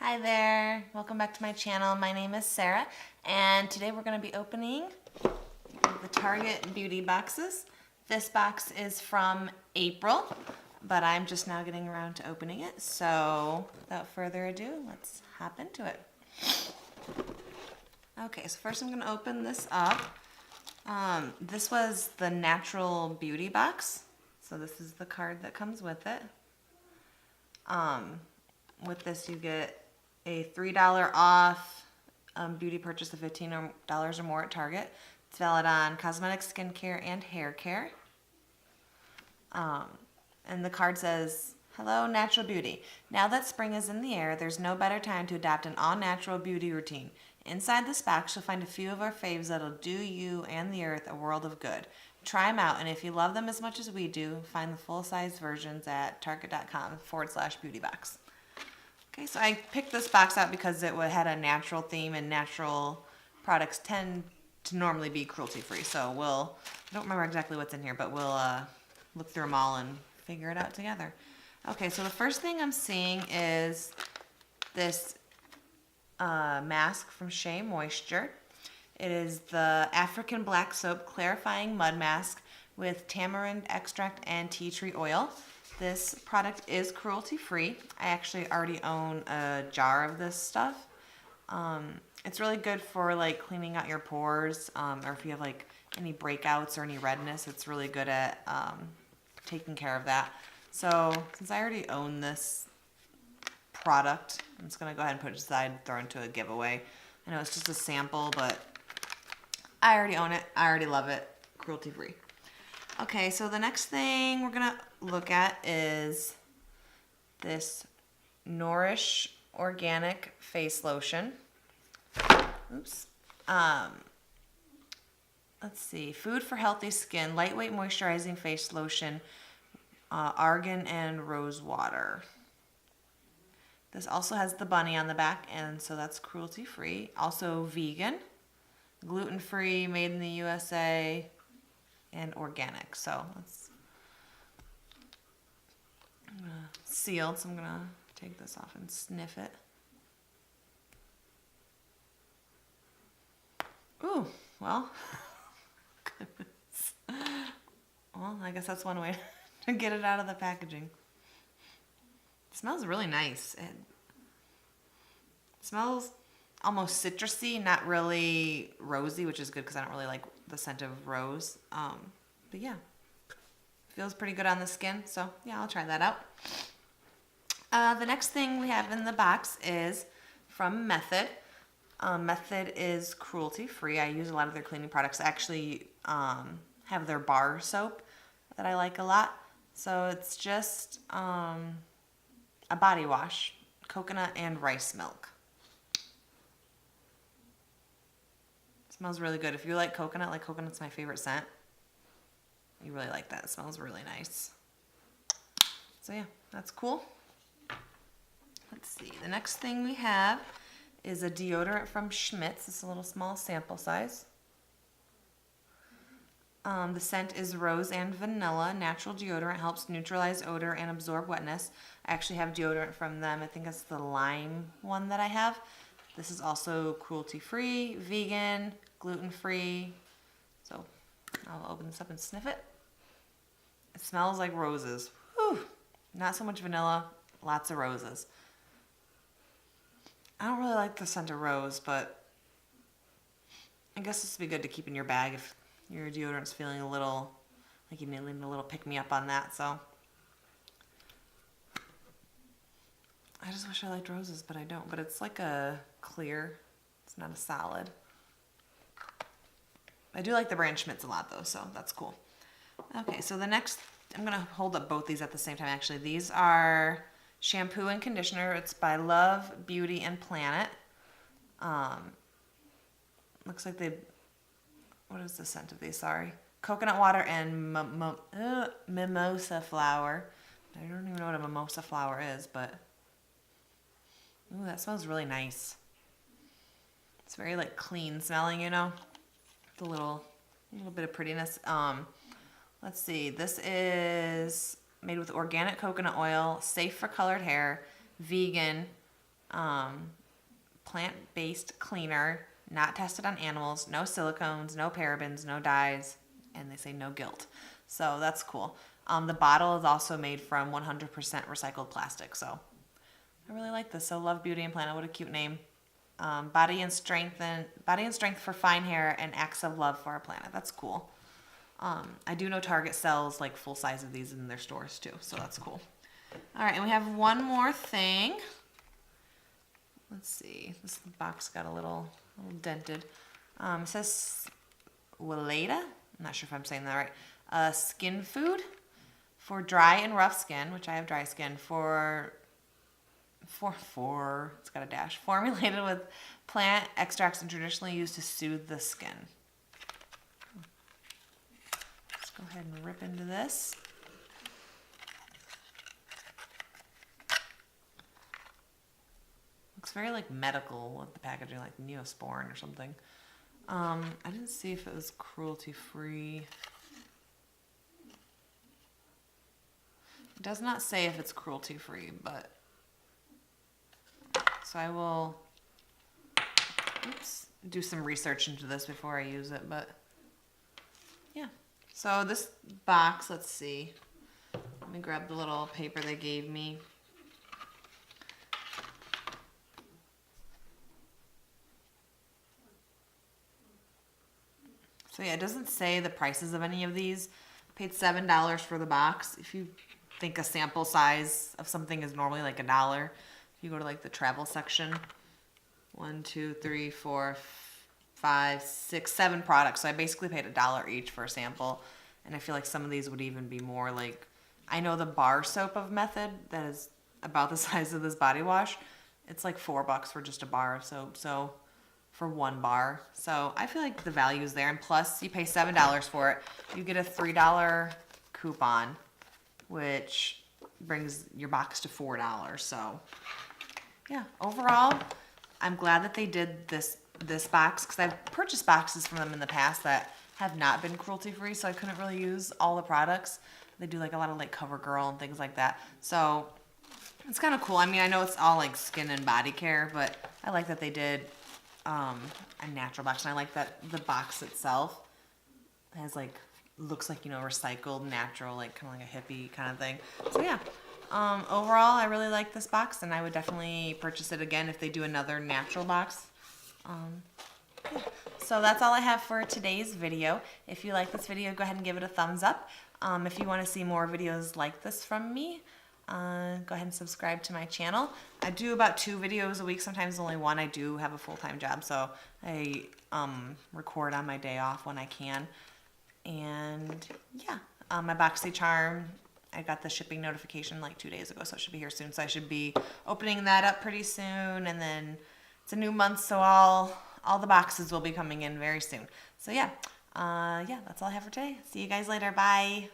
Hi there, welcome back to my channel. My name is Sarah and today we're going to be opening the Target beauty boxes. This box is from April, but I'm just now getting around to opening it. So without further ado, let's hop into it. Okay, so first I'm going to open this up. This was the natural beauty box. So this is the card that comes with it. With this you get a $3 off beauty purchase of $15 or more at Target. It's valid on cosmetic, skincare, and hair care. And the card says, "Hello, natural beauty. Now that spring is in the air, there's no better time to adopt an all-natural beauty routine. Inside this box, you'll find a few of our faves that'll do you and the earth a world of good. Try them out, and if you love them as much as we do, find the full-size versions at target.com/beautybox. Okay, so I picked this box out because it had a natural theme, and natural products tend to normally be cruelty-free. So I don't remember exactly what's in here, but we'll look through them all and figure it out together. Okay, so the first thing I'm seeing is this mask from Shea Moisture. It is the African Black Soap Clarifying Mud Mask with tamarind extract and tea tree oil. This product is cruelty-free. I actually already own a jar of this stuff. It's really good for like cleaning out your pores, or if you have like any breakouts or any redness, it's really good at taking care of that. So since I already own this product, I'm just gonna go ahead and put it aside, throw it into a giveaway. I know it's just a sample, but I already own it. I already love it. Cruelty-free. Okay, so the next thing we're gonna look at is this Nourish Organic Face Lotion. Oops. Let's see. Food for healthy skin, lightweight moisturizing face lotion, argan and rose water. This also has the bunny on the back, and so that's cruelty-free. Also vegan, gluten-free, made in the USA, and organic. So it's sealed, so I'm gonna take this off and sniff it. Ooh, well, well, I guess that's one way to get it out of the packaging. It smells really nice. It smells almost citrusy, not really rosy, which is good because I don't really like the scent of rose. But yeah, feels pretty good on the skin. So yeah, I'll try that out. The next thing we have in the box is from Method. Method is cruelty-free. I use a lot of their cleaning products. I actually have their bar soap that I like a lot. So it's just a body wash, coconut and rice milk. Smells really good. If you like coconut's my favorite scent. You really like that. It smells really nice. So yeah, that's cool. Let's see. The next thing we have is a deodorant from Schmidts. It's a little small sample size. The scent is rose and vanilla. Natural deodorant helps neutralize odor and absorb wetness. I actually have deodorant from them. I think it's the lime one that I have. This is also cruelty-free, vegan, gluten-free. So I'll open this up and sniff it. It smells like roses. Whew. Not so much vanilla, lots of roses. I don't really like the scent of rose, but I guess this would be good to keep in your bag if your deodorant's feeling a little like you need a little pick-me-up on that. So I just wish I liked roses, but I don't. But it's like a clear. It's not a solid. I do like the brand Schmidts a lot, though, so that's cool. Okay, so the next, I'm going to hold up both these at the same time, actually. These are Shampoo and Conditioner. It's by Love, Beauty, and Planet. Looks like what is the scent of these? Sorry. Coconut water and mimosa flower. I don't even know what a mimosa flower is, but ooh, that smells really nice. It's very like clean smelling, you know. A little bit of prettiness. Let's see. This is made with organic coconut oil, safe for colored hair, vegan, Plant-based cleaner, not tested on animals, no silicones, no parabens, no dyes, and they say no guilt. So that's cool. The bottle is also made from 100% recycled plastic. So I really like this. So Love Beauty and Planet, what a cute name. Body and strength for fine hair and acts of love for our planet. That's cool. I do know Target sells like full size of these in their stores too, so that's cool. All right, and we have one more thing. Let's see. This box got a little dented. It says Weleda. I'm not sure if I'm saying that right. Skin food for dry and rough skin, which I have dry skin, it's got a dash, formulated with plant extracts and traditionally used to soothe the skin. Let's go ahead and rip into this. Looks very like medical with the packaging, like Neosporin or something. I didn't see if it was cruelty free. It does not say if it's cruelty free, but so I will do some research into this before I use it, but yeah. So this box, let's see. Let me grab the little paper they gave me. So yeah, it doesn't say the prices of any of these. I paid $7 for the box. If you think a sample size of something is normally like $1, if you go to like the travel section, 1, 2, 3, 4, 5, 6, 7 products. So I basically paid $1 each for a sample. And I feel like some of these would even be more like, I know the bar soap of Method that is about the size of this body wash. It's like $4 for just a bar of soap. So for one bar. So I feel like the value is there. And plus you pay $7 for it. You get a $3 coupon, which brings your box to $4. So yeah, overall, I'm glad that they did this box because I've purchased boxes from them in the past that have not been cruelty free, so I couldn't really use all the products. They do like a lot of like CoverGirl and things like that. So it's kind of cool. I mean, I know it's all like skin and body care, but I like that they did a natural box, and I like that the box itself has like, looks like, you know, recycled, natural, like kind of like a hippie kind of thing. So yeah, overall, I really like this box, and I would definitely purchase it again if they do another natural box. Yeah. So that's all I have for today's video. If you like this video, go ahead and give it a thumbs up. If you want to see more videos like this from me, go ahead and subscribe to my channel. I do about 2 videos a week, sometimes only 1. I do have a full-time job, so I record on my day off when I can. And yeah, my BoxyCharm, I got the shipping notification like 2 days ago, so it should be here soon. So I should be opening that up pretty soon, and then it's a new month, so all the boxes will be coming in very soon. So yeah, that's all I have for today. See you guys later. Bye.